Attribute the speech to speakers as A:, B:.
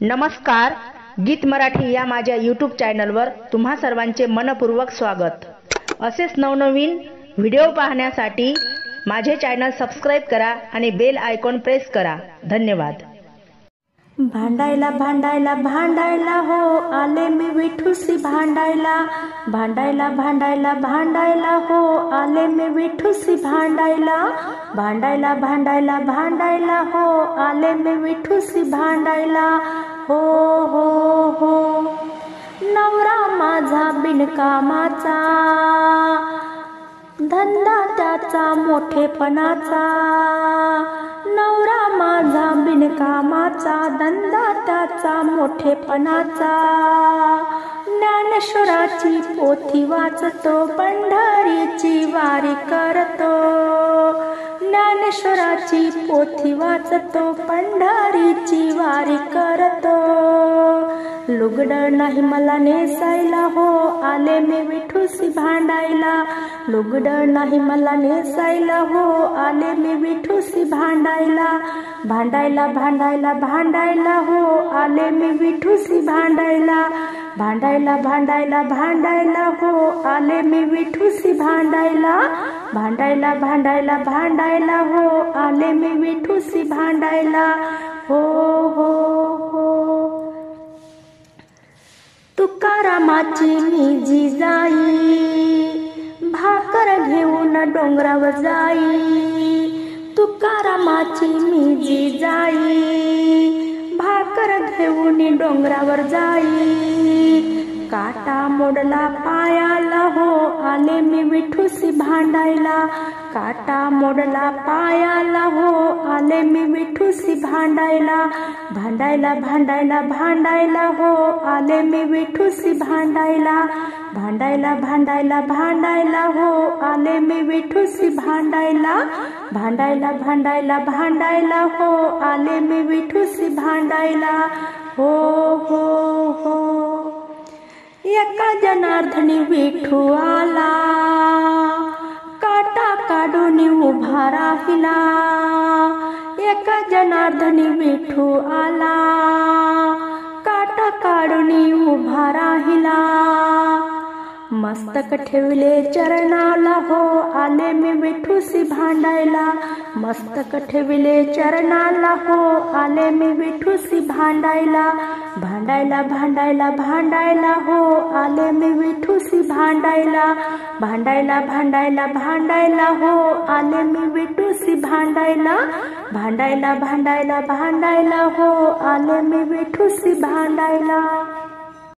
A: नमस्कार, गीत मराठी या माझ्या यूट्यूब चॅनलवर तुम्हा सर्वांचे मनपूर्वक स्वागत। असेच नवनवीन व्हिडिओ पाहण्यासाठी माझे चॅनल सबस्क्राइब करा आणि बेल आयकॉन प्रेस करा। धन्यवाद।
B: भांडायला भांडायला भांडायला हो आले मी विठूसी भांडायला। भांडायला भांडायला भांडायला हो आले मी विठूसी भांडायला। भांडायला भांडायला भांडायला हो आले मी विठूसी भांडायला। हो हो हो नवरा माझा बिनकामाचा, धंदा त्याचा मोठेपणाचा। नवरा माझा बिनकामाचा, धंदा त्याचा मोठेपणाचा। ज्ञानेश्वराची पोथी वाचतो, पंढरीची वारी करतो। ज्ञानेश्वराची पोथी वाचतो, पंढरीची वारी करतो। लुगड नाही मला नेसायला हो आले मी विठूसी भांडायला। लुगड नाही मला नेसायला हो आले मी विठूसी भांडायला। भांडायला भांडायला भांडायला हो आले मी विठूसी भांडायला। भांडायला भांडायला भांडायला हो आले मी विठूसी भांडायला। भांडायला भांडायला भांडायला हो आले मी विठूसी भांडायला। हो हो हो तुकारामाची मी जिजाई, भाकर घेऊन डोंगरावर जाई। तुकारामाची मी जिजाई, भाकर घेऊन डोंगरावर जाई। काटा मोडला पायाला हो आले मी विठूसी भांडायला। काटा मोडला पायाला हो आले मी विठूसी भांडायला। भांडायला भांडायला भांडायला हो आले मी विठूसी भांडायला। भांडायला भांडायला भांडायला हो आले मी विठूसी भांडायला। भांडायला भांडायला भांडायला हो आले मी विठूसी भांडायला। हो हो हो एका जनार्दनी विठू आला, काटा काढून उभा राहिला। एका जनार्दनी विठू आला, काटा काढून उभा राहिला। मस्तक ठेवले चरणाला हो आले मी विठूसी भांडायला। मस्तक ठेवले चरणाला हो आले मी विठूसी भांडायला। भांडायला भांडायला भांडायला हो आले मी विठूसी भांडायला। भांडायला भांडायला भांडायला हो आले मी विठूसी भांडायला। भांडायला भांडायला भांडायला हो आले मी विठूसी भांडायला।